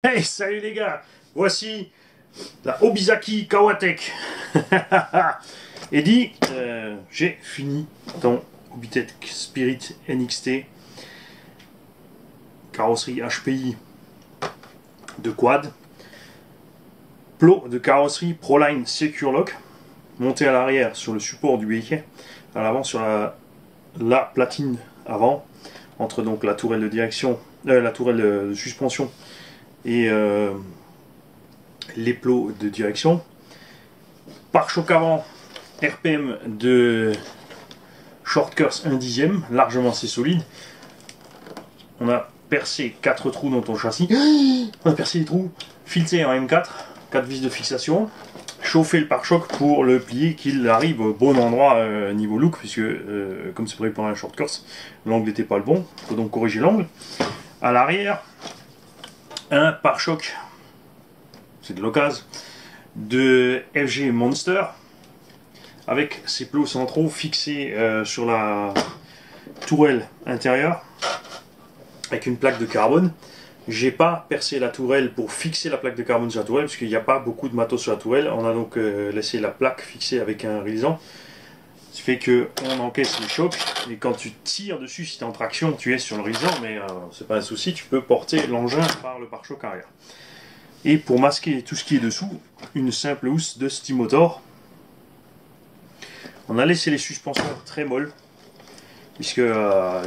Hey, salut les gars, voici la Obizaki Kawatech. Eddie, j'ai fini dans Obitech Spirit NXT, carrosserie HPI de quad, plot de carrosserie Proline Secure Lock, monté à l'arrière sur le support du béquet, à l'avant sur la platine avant, entre donc la tourelle de direction, la tourelle de suspension et les plots de direction. Pare-choc avant RPM de Short Curse 1/10, largement assez solide. On a percé 4 trous dans ton châssis. On a percé les trous, fileté en M4, 4 vis de fixation. Chauffer le pare-choc pour le plier, qu'il arrive au bon endroit niveau look, puisque comme c'est prévu pour un Short Curse, l'angle n'était pas le bon. Il faut donc corriger l'angle. À l'arrière, un pare-choc, c'est de l'occasion, de FG Monster, avec ses plots centraux fixés sur la tourelle intérieure, avec une plaque de carbone. J'ai pas percé la tourelle pour fixer la plaque de carbone sur la tourelle, parce qu'il n'y a pas beaucoup de matos sur la tourelle. On a donc laissé la plaque fixée avec un réalisant, ce qui fait qu'on encaisse les chocs, et quand tu tires dessus, si tu es en traction, tu es sur le réalisant, mais c'est pas un souci, tu peux porter l'engin par le pare-choc arrière. Et pour masquer tout ce qui est dessous, une simple housse de Steamotor. On a laissé les suspensions très molles, puisque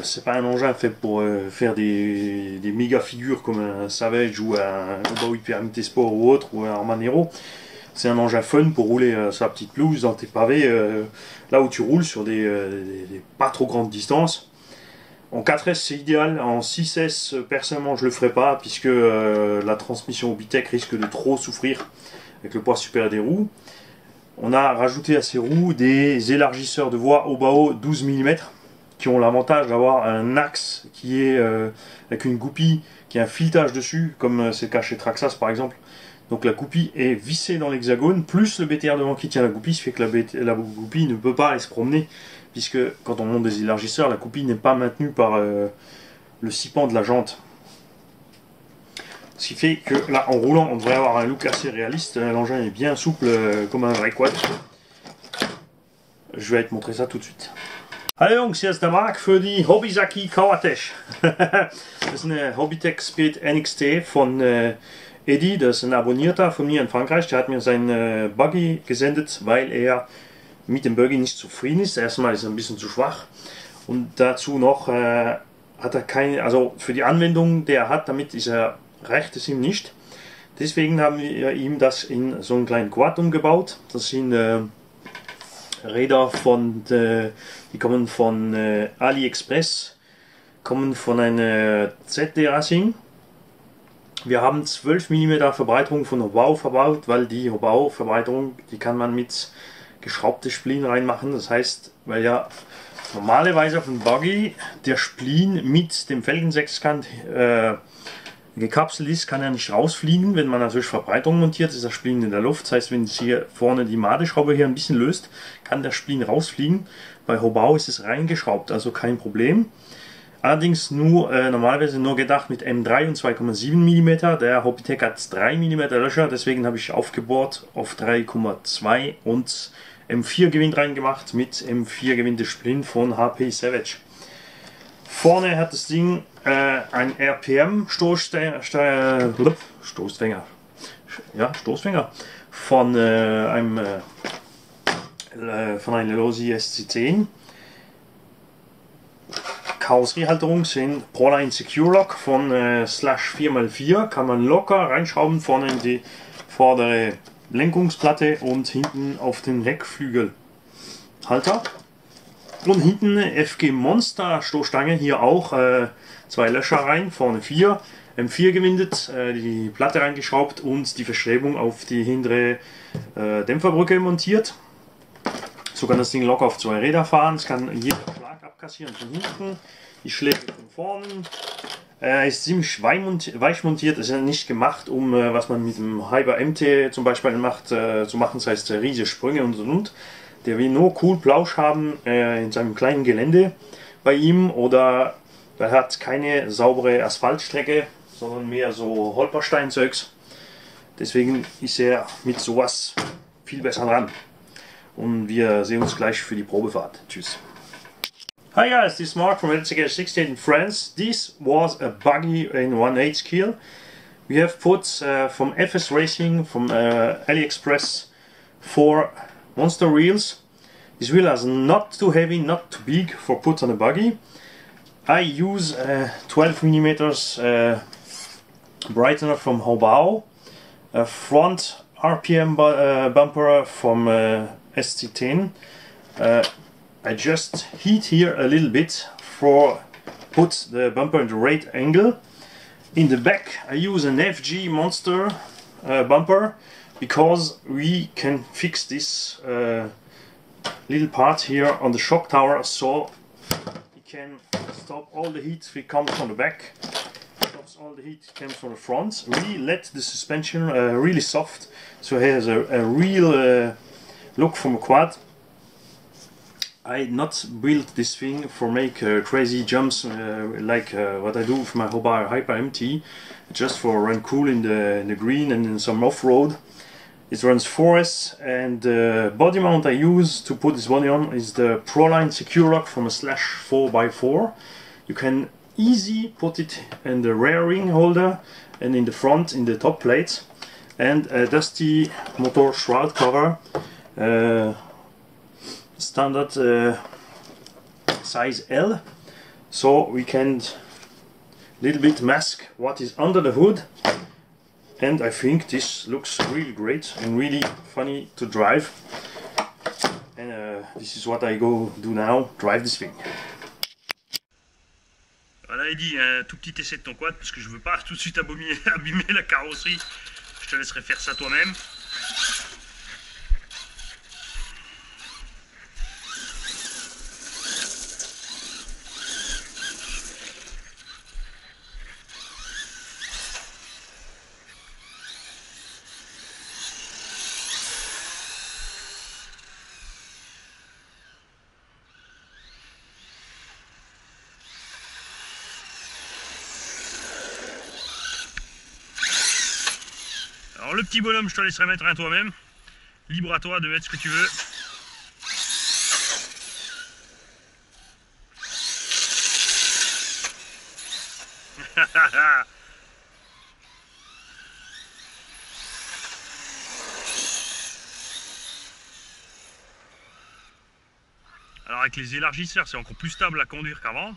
c'est pas un engin fait pour faire des méga figures comme un Savage ou un Obaou Hypermité Sport ou autre, ou un Armanero. C'est un engin fun pour rouler sur la petite pelouse, dans tes pavés, là où tu roules sur des pas trop grandes distances. En 4S c'est idéal, en 6S personnellement je le ferai pas, puisque la transmission Obitech risque de trop souffrir avec le poids supérieur des roues. On a rajouté à ces roues des élargisseurs de voie Obao 12 mm, qui ont l'avantage d'avoir un axe qui est avec une goupille qui a un filetage dessus, comme c'est le cas chez Traxxas par exemple. Donc la goupille est vissée dans l'hexagone, plus le BTR devant qui tient la goupille, ce qui fait que la goupille ne peut pas aller se promener, puisque quand on monte des élargisseurs, la goupille n'est pas maintenue par le scipan de la jante. Ce qui fait que là, en roulant, on devrait avoir un look assez réaliste. L'engin est bien souple comme un vrai quad. Je vais te montrer ça tout de suite. Hallo Jungs, hier ist der Marc für die Obizaki Kawatech. Das ist eine Obitech Spirit NXT von Eddie, das ist ein Abonnierter von mir in Frankreich. Der hat mir seinen Buggy gesendet, weil er mit dem Buggy nicht zufrieden ist. Erstmal ist er ein bisschen zu schwach. Und dazu noch hat er keine, also für die Anwendung, die er hat, damit ist er, reicht es ihm nicht. Deswegen haben wir ihm das in so einen kleinen Quad umgebaut. Das sind Räder von, die kommen von AliExpress, kommen von einer ZD Racing. Wir haben 12 mm Verbreiterung von Hobao verbaut, weil die Hobao Verbreiterung, die kann man mit geschraubte Splin reinmachen. Das heißt, weil ja normalerweise auf dem Buggy der Splin mit dem Felgensechskant gekapselt ist, kann er nicht rausfliegen. Wenn man natürlich Verbreiterung montiert, ist der Splin in der Luft. Das heißt, wenn es hier vorne die Madeschraube hier ein bisschen löst, kann der Splin rausfliegen. Bei Hobao ist es reingeschraubt, also kein Problem. Allerdings nur normalerweise nur gedacht mit M3 und 2,7 mm. Der Obitech hat 3 mm Löcher, deswegen habe ich aufgebohrt auf 3,2 und M4 Gewinde reingemacht mit M4 Gewinde Splin von HP Savage. Vorne hat das Ding ein RPM Stoßfänger von einem Lelosi SC10. Karosseriehalterung sind Proline Secure Lock von Slash 4x4, kann man locker reinschrauben, vorne in die vordere Lenkungsplatte und hinten auf den Heckflügelhalter. Und hinten eine FG Monster Stoßstange, hier auch 2 Löcher rein, vorne 4, M4 gewindet, die Platte reingeschraubt und die Verstrebung auf die hintere Dämpferbrücke montiert. So kann das Ding locker auf 2 Räder fahren, es kann jeder Schlag abkassieren von hinten, die Schläge von vorne. Ist ziemlich weich montiert, ist ja nicht gemacht, um was man mit dem Hyper MT zum Beispiel macht, zu machen, das heißt riesige Sprünge und. Der will nur cool Plausch haben in seinem kleinen Gelände bei ihm, oder er hat keine saubere Asphaltstrecke, sondern mehr so Holperstein-Zeugs. Deswegen ist er mit sowas viel besser dran. Und wir sehen uns gleich für die Probefahrt. Tschüss. Hi guys, this is Mark from LCK 68 in France. This was a buggy in 1/8 scale. We have put from FS Racing, from AliExpress, 4 monster wheels. These wheels are not too heavy, not too big for put on a buggy. I use 12 mm brightener from Hobao, a front RPM bumper from ST10. I just heat here a little bit for put the bumper in the right angle. In the back I use an FG Monster bumper because we can fix this little part here on the shock tower, so it can stop all the heat that comes from the back, stops all the heat comes from the front. We let the suspension really soft, so it has a real look from a quad. I not built this thing for make crazy jumps like what I do with my Hobao Hyper MT, just for run cool in the green and in some off-road. It runs 4S, and the body mount I use to put this body on is the Proline Secure Lock from a Slash 4x4. You can easy put it in the rear ring holder and in the front in the top plate, and a Dusty Motor shroud cover. Standard size L, so we can little bit mask what is under the hood, and I think this looks really great and really funny to drive, and this is what I go do now, drive this thing. Voilà Eddy, un tout petit essai de ton quad parce que je veux pas tout de suite abîmer la carrosserie, je te laisserai faire ça toi-même. Alors le petit bonhomme, je te laisserai mettre un toi-même. Libre à toi de mettre ce que tu veux. Alors avec les élargisseurs, c'est encore plus stable à conduire qu'avant.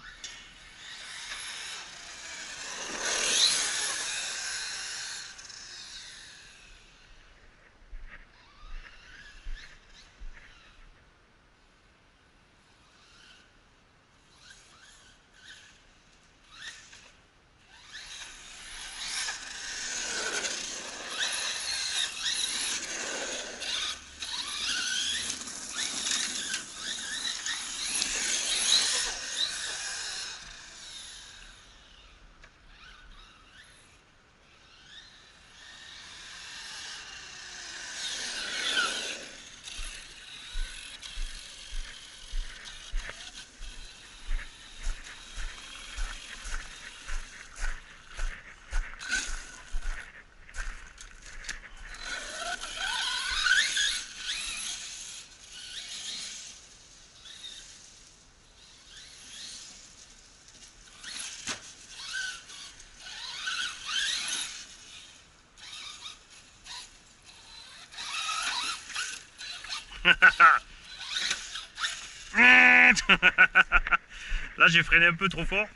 Là j'ai freiné un peu trop fort.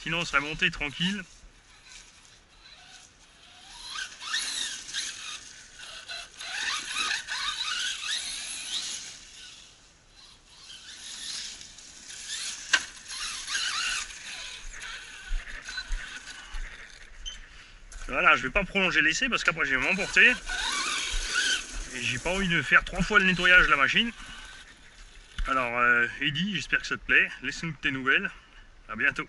Sinon on serait monté tranquille. Voilà, je vais pas prolonger l'essai parce qu'après je vais m'emporter. Et j'ai pas envie de faire 3 fois le nettoyage de la machine. Alors Eddy, j'espère que ça te plaît. Laisse-nous tes nouvelles. À bientôt.